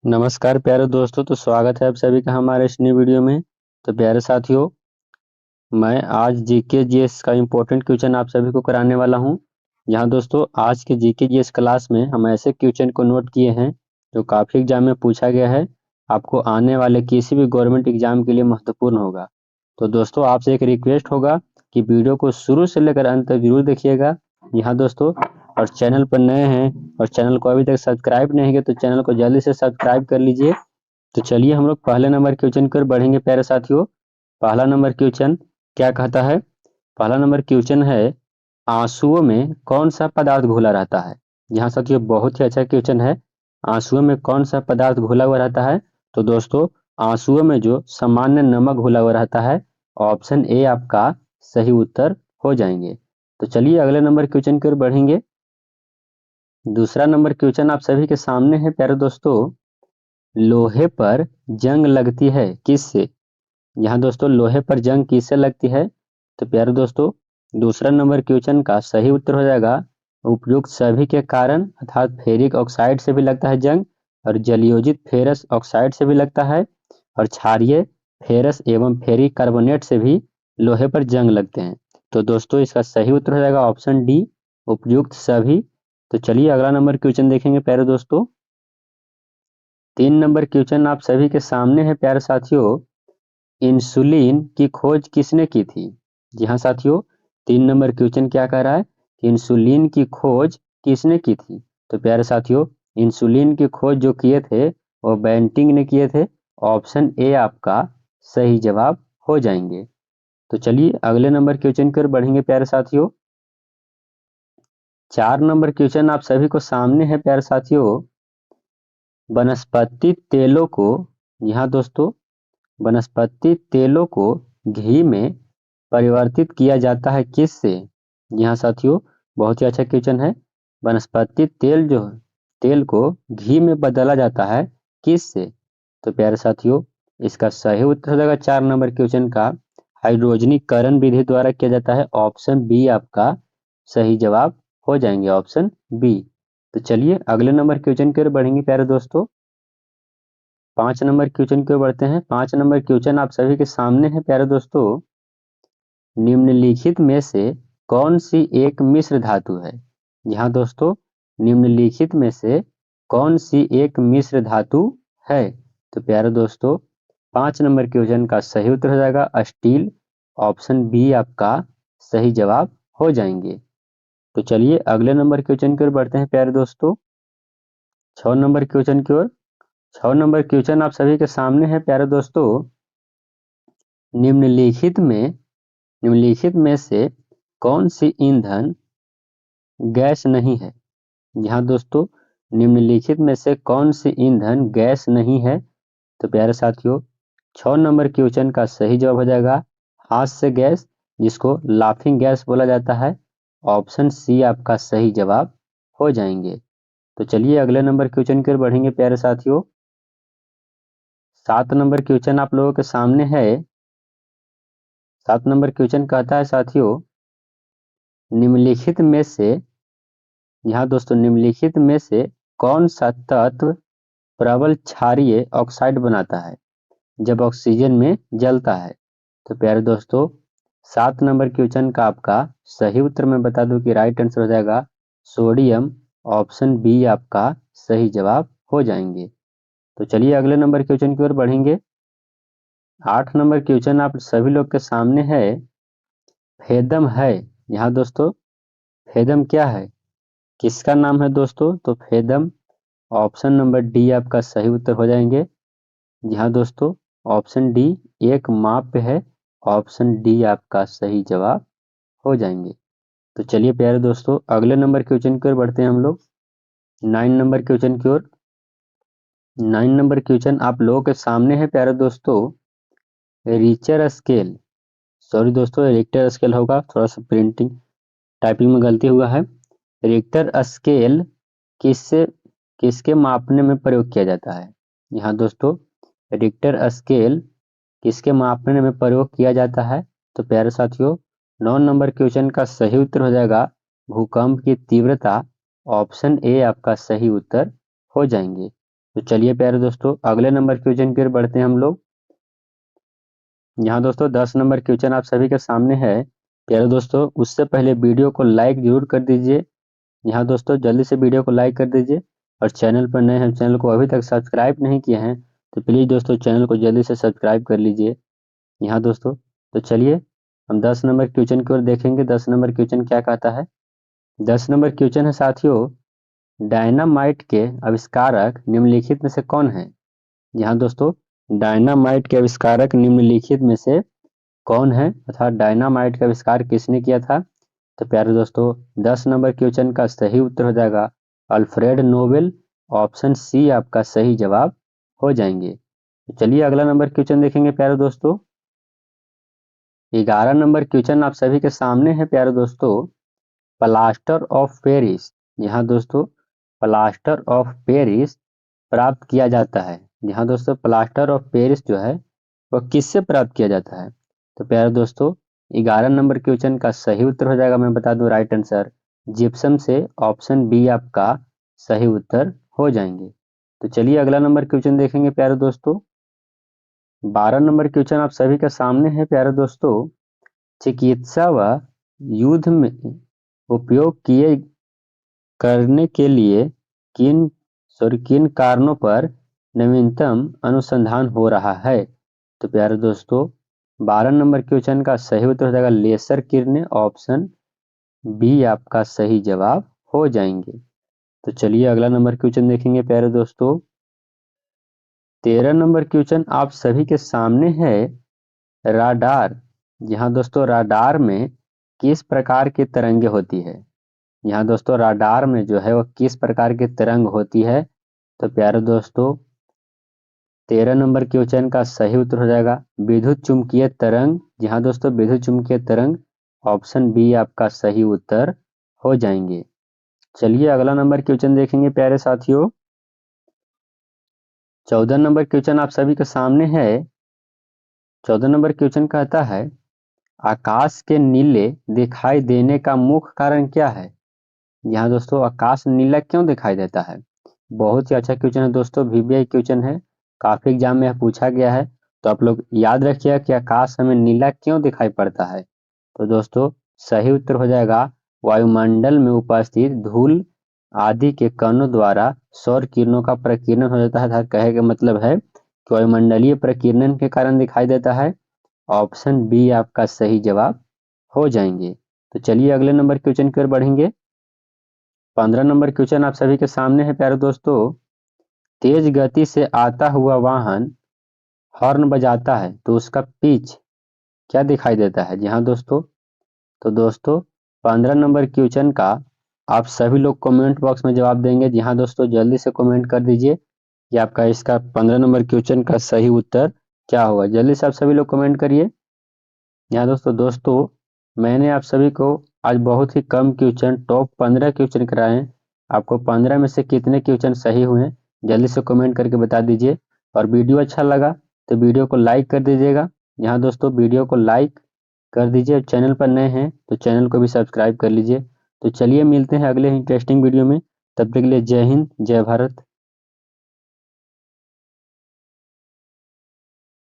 नमस्कार प्यारे दोस्तों, तो स्वागत है आप सभी का हमारे इस नई वीडियो में। तो प्यारे साथियों, मैं आज जीके जीएस का इम्पोर्टेंट क्वेश्चन आप सभी को कराने वाला हूं। यहाँ दोस्तों, आज के जीके जीएस क्लास में हम ऐसे क्वेश्चन को नोट किए हैं जो काफ़ी एग्जाम में पूछा गया है, आपको आने वाले किसी भी गवर्नमेंट एग्जाम के लिए महत्वपूर्ण होगा। तो दोस्तों, आपसे एक रिक्वेस्ट होगा कि वीडियो को शुरू से लेकर अंत तक जरूर देखिएगा। यहाँ दोस्तों, और चैनल पर नए हैं और चैनल को अभी तक सब्सक्राइब नहीं किया तो चैनल को जल्दी से सब्सक्राइब कर लीजिए। तो चलिए हम लोग पहले नंबर क्वेश्चन की ओर बढ़ेंगे प्यारे साथियों। पहला नंबर क्वेश्चन क्या कहता है? पहला नंबर क्वेश्चन है, आंसुओं में कौन सा पदार्थ घुला रहता है? यहाँ साथियों बहुत ही अच्छा क्वेश्चन है। आंसुओं में कौन सा पदार्थ घुला हुआ रहता है? तो दोस्तों, आंसुओं में जो सामान्य नमक घुला हुआ रहता है, ऑप्शन ए आपका सही उत्तर हो जाएंगे। तो चलिए अगले नंबर क्वेश्चन की ओर बढ़ेंगे। दूसरा नंबर क्वेश्चन आप सभी के सामने है प्यारे दोस्तों, लोहे पर जंग लगती है किससे? यहाँ दोस्तों, लोहे पर जंग किससे लगती है? तो प्यारे दोस्तों, दूसरा नंबर क्वेश्चन का सही उत्तर हो जाएगा उपयुक्त सभी के कारण, अर्थात फेरिक ऑक्साइड से भी लगता है जंग, और जलयोजित फेरस ऑक्साइड से भी लगता है, और क्षारीय फेरस एवं फेरिक कार्बोनेट से भी लोहे पर जंग लगते हैं। तो दोस्तों, इसका सही उत्तर हो जाएगा ऑप्शन डी, उपयुक्त सभी। तो चलिए अगला नंबर क्वेश्चन देखेंगे प्यारे दोस्तों। 3 नंबर क्वेश्चन आप सभी के सामने है प्यारे साथियों, इंसुलिन की खोज किसने की थी? जी हाँ साथियों, 3 नंबर क्वेश्चन क्या कह रहा है कि इंसुलिन की खोज किसने की थी? तो प्यारे साथियों, इंसुलिन की खोज जो किए थे वो बेंटिंग ने किए थे। ऑप्शन ए आपका सही जवाब हो जाएंगे। तो चलिए अगले नंबर क्वेश्चन की ओर बढ़ेंगे प्यारे साथियों। 4 नंबर क्वेश्चन आप सभी को सामने है प्यारे साथियों, वनस्पति तेलों को, यहाँ दोस्तों, वनस्पति तेलों को घी में परिवर्तित किया जाता है किससे? यहाँ साथियों बहुत ही अच्छा क्वेश्चन है। वनस्पति तेल जो है, तेल को घी में बदला जाता है किससे? तो प्यारे साथियों, इसका सही उत्तर हो जाएगा 4 नंबर क्वेश्चन का, हाइड्रोजनीकरण विधि द्वारा किया जाता है। ऑप्शन बी आपका सही जवाब हो जाएंगे, ऑप्शन बी। तो चलिए अगले नंबर क्वेश्चन की ओर बढ़ेंगे प्यारे दोस्तों। 5 नंबर क्वेश्चन की ओर बढ़ते हैं। 5 नंबर क्वेश्चन आप सभी के सामने है प्यारे दोस्तों, निम्नलिखित में से कौन सी एक मिश्र धातु है? यहाँ दोस्तों, निम्नलिखित में से कौन सी एक मिश्र धातु है? तो प्यारे दोस्तों, 5 नंबर क्वेश्चन का सही उत्तर हो जाएगा स्टील। ऑप्शन बी आपका सही जवाब हो जाएंगे। तो चलिए अगले नंबर क्वेश्चन की ओर बढ़ते हैं प्यारे दोस्तों। 6 नंबर क्वेश्चन की ओर। 6 नंबर क्वेश्चन आप सभी के सामने है प्यारे दोस्तों, निम्नलिखित में निम्नलिखित में से कौन सी ईंधन गैस नहीं है? यहाँ दोस्तों, निम्नलिखित में से कौन सी ईंधन गैस नहीं है? तो प्यारे साथियों, 6 नंबर क्वेश्चन का सही जवाब हो जाएगा हास्य गैस, जिसको लाफिंग गैस बोला जाता है। ऑप्शन सी आपका सही जवाब हो जाएंगे। तो चलिए अगले नंबर क्वेश्चन की ओर बढ़ेंगे प्यारे साथियों। 7 नंबर क्वेश्चन आप लोगों के सामने है। 7 नंबर क्वेश्चन कहता है साथियों, निम्नलिखित में से, यहाँ दोस्तों, निम्नलिखित में से कौन सा तत्व प्रबल क्षारीय ऑक्साइड बनाता है जब ऑक्सीजन में जलता है? तो प्यारे दोस्तों, 7 नंबर क्वेश्चन का आपका सही उत्तर मैं बता दूं कि राइट आंसर हो जाएगा सोडियम। ऑप्शन बी आपका सही जवाब हो जाएंगे। तो चलिए अगले नंबर क्वेश्चन की ओर बढ़ेंगे। 8 नंबर क्वेश्चन आप सभी लोग के सामने है, फेदम है। यहाँ दोस्तों, फेदम क्या है, किसका नाम है दोस्तों? तो फेदम, ऑप्शन नंबर डी आपका सही उत्तर हो जाएंगे। जी हाँ दोस्तों, ऑप्शन डी एक माप है। ऑप्शन डी आपका सही जवाब हो जाएंगे। तो चलिए प्यारे दोस्तों अगले नंबर क्वेश्चन की ओर बढ़ते हैं हम लोग। 9 नंबर क्वेश्चन की ओर। 9 नंबर क्वेश्चन आप लोगों के सामने है प्यारे दोस्तों, रिचर स्केल, सॉरी दोस्तों रिक्टर स्केल होगा, थोड़ा सा प्रिंटिंग टाइपिंग में गलती हुआ है। रिक्टर स्केल किससे किसके मापने में प्रयोग किया जाता है? यहाँ दोस्तों, रिक्टर स्केल किसके मापने में प्रयोग किया जाता है? तो प्यारे साथियों, 9 नंबर क्वेश्चन का सही उत्तर हो जाएगा भूकंप की तीव्रता। ऑप्शन ए आपका सही उत्तर हो जाएंगे। तो चलिए प्यारे दोस्तों अगले नंबर क्वेश्चन की ओर बढ़ते हैं हम लोग। यहाँ दोस्तों 10 नंबर क्वेश्चन आप सभी के सामने है। प्यारे दोस्तों उससे पहले वीडियो को लाइक जरूर कर दीजिए। यहाँ दोस्तों जल्दी से वीडियो को लाइक कर दीजिए और चैनल पर नए हैं, चैनल को अभी तक सब्सक्राइब नहीं किए हैं तो प्लीज़ दोस्तों चैनल को जल्दी से सब्सक्राइब कर लीजिए। यहाँ दोस्तों तो चलिए हम 10 नंबर क्वेश्चन की ओर देखेंगे। 10 नंबर क्वेश्चन क्या कहता है। 10 नंबर क्वेश्चन है साथियों, डायनामाइट के आविष्कारक निम्नलिखित में से कौन है। यहाँ दोस्तों डायनामाइट के आविष्कारक निम्नलिखित में से कौन है अर्थात डायनामाइट का आविष्कार किसने किया था। तो प्यारे दोस्तों 10 नंबर क्वेश्चन का सही उत्तर हो जाएगा अल्फ्रेड नोबेल। ऑप्शन सी आपका सही जवाब हो जाएंगे। तो चलिए अगला नंबर क्वेश्चन देखेंगे प्यारे दोस्तों। 11 नंबर क्वेश्चन आप सभी के सामने है प्यारे दोस्तों, प्लास्टर ऑफ पेरिस। यहाँ दोस्तों प्लास्टर ऑफ पेरिस प्राप्त किया जाता है। यहाँ दोस्तों प्लास्टर ऑफ पेरिस जो है वह किससे प्राप्त किया जाता है। तो प्यारे दोस्तों 11 नंबर क्वेश्चन का सही उत्तर हो जाएगा, मैं बता दूं राइट आंसर जिप्सम से। ऑप्शन बी आपका सही उत्तर हो जाएंगे। तो चलिए अगला नंबर क्वेश्चन देखेंगे प्यारे दोस्तों। 12 नंबर क्वेश्चन आप सभी के सामने है प्यारे दोस्तों, चिकित्सा व युद्ध में उपयोग किए करने के लिए किन कारणों पर नवीनतम अनुसंधान हो रहा है। तो प्यारे दोस्तों 12 नंबर क्वेश्चन का सही उत्तर हो जाएगा लेजर किरणें। ऑप्शन बी आपका सही जवाब हो जाएंगे। तो चलिए अगला नंबर क्वेश्चन देखेंगे प्यारे दोस्तों। 13 नंबर क्वेश्चन आप सभी के सामने है, राडार। यहाँ दोस्तों राडार में किस प्रकार की तरंगे होती है। यहाँ दोस्तों राडार में जो है वो किस प्रकार की तरंग होती है। तो प्यारे दोस्तों 13 नंबर क्वेश्चन का सही उत्तर हो जाएगा विद्युत चुम्बकीय तरंग। यहाँ दोस्तों विद्युत चुम्बकीय तरंग। ऑप्शन बी आपका सही उत्तर हो जाएंगे। चलिए अगला नंबर क्वेश्चन देखेंगे प्यारे साथियों। 14 नंबर क्वेश्चन आप सभी के सामने है। 14 नंबर क्वेश्चन कहता है आकाश के नीले दिखाई देने का मुख्य कारण क्या है। यहाँ दोस्तों आकाश नीला क्यों दिखाई देता है। बहुत ही अच्छा क्वेश्चन है दोस्तों, वीवीआई क्वेश्चन है, काफी एग्जाम में पूछा गया है। तो आप लोग याद रखिए कि आकाश हमें नीला क्यों दिखाई पड़ता है। तो दोस्तों सही उत्तर हो जाएगा वायुमंडल में उपस्थित धूल आदि के कणों द्वारा सौर किरणों का प्रकीर्णन हो जाता है। कहे का मतलब है कि वायुमंडलीय प्रकीर्णन के कारण दिखाई देता है। ऑप्शन बी आपका सही जवाब हो जाएंगे। तो चलिए अगले नंबर क्वेश्चन की ओर बढ़ेंगे। 15 नंबर क्वेश्चन आप सभी के सामने है प्यारे दोस्तों, तेज गति से आता हुआ वाहन हॉर्न बजाता है तो उसका पिच क्या दिखाई देता है। जी हाँ दोस्तों, तो दोस्तों 15 नंबर क्वेश्चन का आप सभी लोग कमेंट बॉक्स में जवाब देंगे। जी हाँ दोस्तों जल्दी से कमेंट कर दीजिए कि आपका इसका 15 नंबर क्वेश्चन का सही उत्तर क्या होगा। जल्दी से आप सभी लोग कमेंट करिए। यहाँ दोस्तों मैंने आप सभी को आज बहुत ही कम क्वेश्चन टॉप 15 क्वेश्चन कराए हैं। आपको 15 में से कितने क्वेश्चन सही हुए हैं जल्दी से कमेंट करके बता दीजिए। और वीडियो अच्छा लगा तो वीडियो को लाइक कर दीजिएगा। यहाँ दोस्तों वीडियो को लाइक कर दीजिए, चैनल पर नए हैं तो चैनल को भी सब्सक्राइब कर लीजिए। तो चलिए मिलते हैं अगले इंटरेस्टिंग वीडियो में, तब तक के लिए जय हिंद जय भारत।